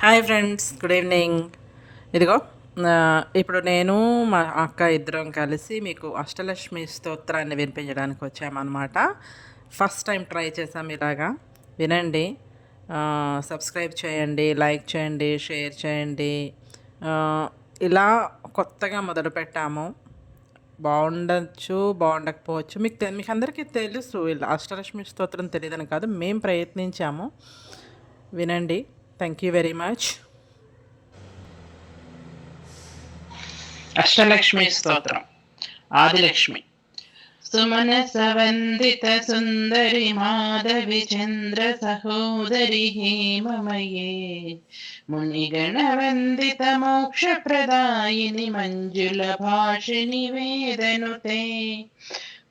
Hi friends, good evening. ఇదిగో ఇప్పుడు నేను మా అక్క ఇద్దరం కలిసి మీకు అష్టలక్ష్మి స్తోత్రాన్ని వినిపించడానికి వచ్చామన్నమాట. ఫస్ట్ టైం ట్రై చేసాం ఇలాగా. వినండి, సబ్స్క్రైబ్ చేయండి, లైక్ చేయండి, షేర్ చేయండి. ఆ, ఇలా కొత్తగా మొదలుపెట్టాము. బాగుండొచ్చు, బాగుండకపోవచ్చు. మీకు అందరికీ తెలుసు, ఇలా అష్టలక్ష్మి స్తోత్రం తెలియదని కాదు, మేము ప్రయత్నించాము. వినండి. Thank you very much. Ashtalakshmi స్తోత్రం. ఆదిలక్ష్మి. సుమనస వందిత సుందరి మాధవి చంద్ర సహోదరి హేమమయే, మునిగణ వందిత మోక్ష ప్రదాయిని మంజుల భాషిని వేదనుతే,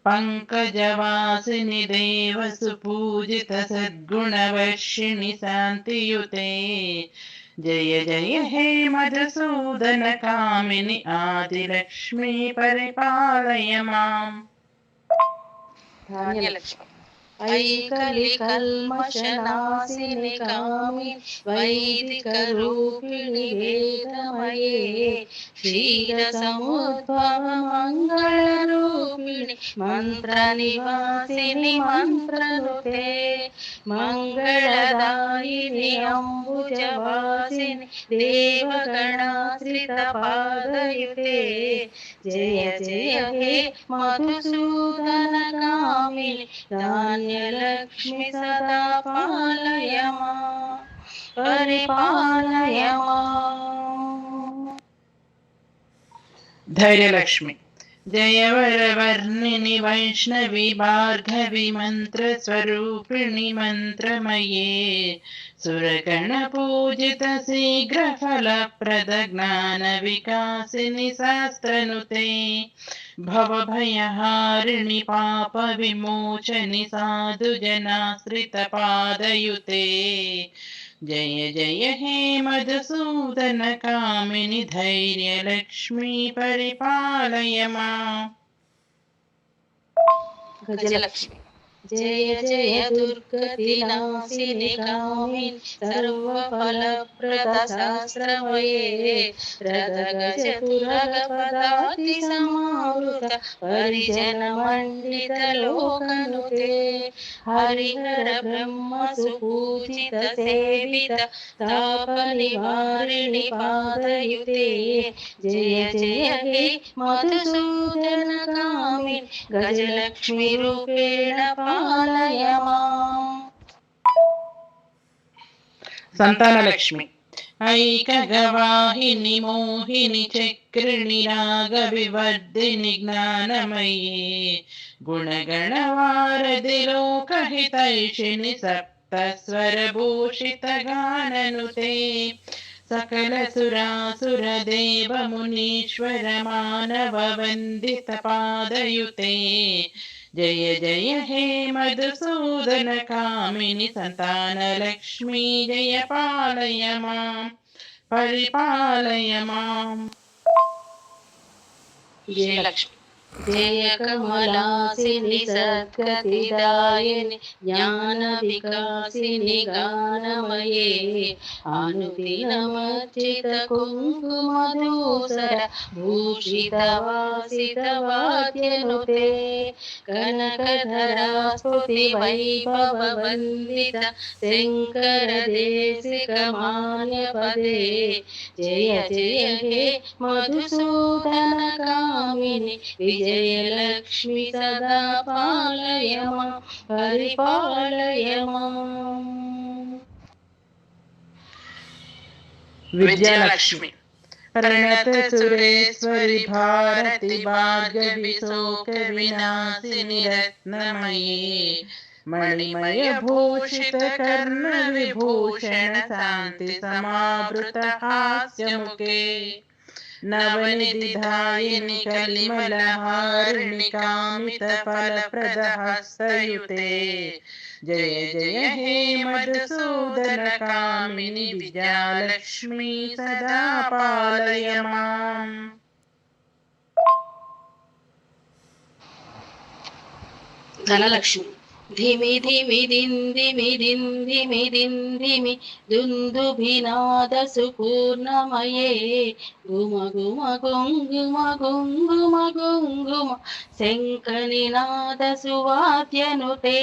పంకజవాసిని దేవసు పూజిత సద్గుణవర్షిణి శాంతియుతే, జయ జయ హే మధుసూదన కామిని ఆదిలక్ష్మి పరిపాలయ మాం. ధాన్యలక్ష్మి. ఐకలి కల్మషనాశిని కామి వైదిక రూపిణి వేదమయే, క్షీర సముద్భవ మంగళ రూపిణి మంత్ర నివాసిని మంత్రనుతే, మంగళదాయిని అంబుజవాసిని దేవగణాశ్రిత పాదయుతే, జయ జయ హే మధుసూదన కామిని ధాన్యలక్ష్మి సదా పాలయ మాం, పరిపాలయ మాం. ధైర్యలక్ష్మి. జయవరవర్ణిని వైష్ణవి భార్గవి మంత్రస్వరూపిణి మంత్రమయే, సురగణ పూజిత శీఘ్ర ఫలప్రద జ్ఞాన వికాసిని శాస్త్రనుతే, భవభయహారిణి పాప విమోచని సాధు జనాశ్రిత పాదయుతే, జయ జయ హే మధుసూదన కామిని ధైర్యలక్ష్మి పరిపాలయ మాం. గజలక్ష్మి. జయ జయ దుర్గతి నాశిని కామిని సర్వఫలప్రద శాస్త్రమయే, రథగజ తురగ పదాతి సమావృత పరిజన మండిత లోకనుతే, హరిహర బ్రహ్మ సుపూజిత సేవిత తాప నివారిణి పాదయుతే, జయ జయ హే మధుసూదన కామిని గజలక్ష్మి రూపేణ పాలయ మాం. సంతానలక్ష్మి. ఐకగవాహిని మోహిని చక్రిణి రాగ వివర్ధిని జ్ఞానమయే, గుణగణవారధి లోకహితైషిణి సప్తస్వరభూషిత గాననుతే, సకల సురాసుర దేవ మునీశ్వర మానవ వందిత పాదయుతే, జయ జయ హే మధుసూదన కామిని సంతానలక్ష్మి జయ పాలయ మాం, పరిపాలయ మాం. విజయలక్ష్మి. జయ కమలాసిని సద్గతిదాయిని జ్ఞాన వికాసిని గానమయే, అనుదినమర్చిత కుంకుమధూసర భూషిత వాసిత వాద్యనుతే, కనకధరా స్ఫుతి వైభవ వందిత శంకర దేశిక మాన్య పదే, జయ జయ హే మధుసూదన కామిని విజయలక్ష్మి సదా పాలయ మాం, పరిపాలయ మాం. విద్యాలక్ష్మి. ప్రణత సురేశ్వరి భారతి భార్గవి శోక వినాశిని రత్నమయే, మణిమయ భూషిత కర్ణ విభూషణ శాంతి సమావృత హాస్యముఖే, నవనిధిదాయిని కలిమలహారిణి కామిత ఫలప్రద హస్తయుతే, జయ జయ హే మధుసూదన కామిని విజయలక్ష్మి సదా పాలయ మాం. ధనలక్ష్మి. ధిమి ధిమి దిందిమి దిందిమి దిందిమి దుందుభినాద సుపూర్ణమయే గుమ గుమ గుంగుమ గుంగుమ గుంగుమ శంఖనినాద సువాద్యనుతే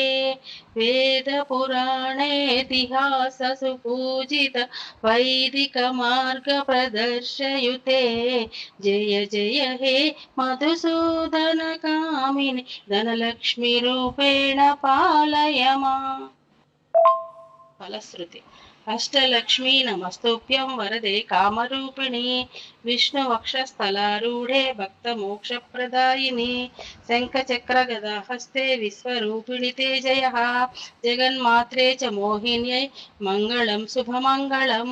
వేద పురాణేతిహాస సుపూజిత వైదిక మార్గ ప్రదర్శయుతే జయ జయ హే మధుసూదన కామిని ధనలక్ష్మి రూపేణ పాలయమా. ఫలశ్రుతి. అష్టలక్ష్మీ నమస్తుభ్యం వరదే కామరూపిణి విష్ణు వక్షస్థలారూఢే భక్త మోక్షప్రదాయిని శంఖచక్ర గదా హస్తే విశ్వరూపిణి తే జయ జగన్మాత్రే చ మోహిన్యై మంగళం శుభమంగళం.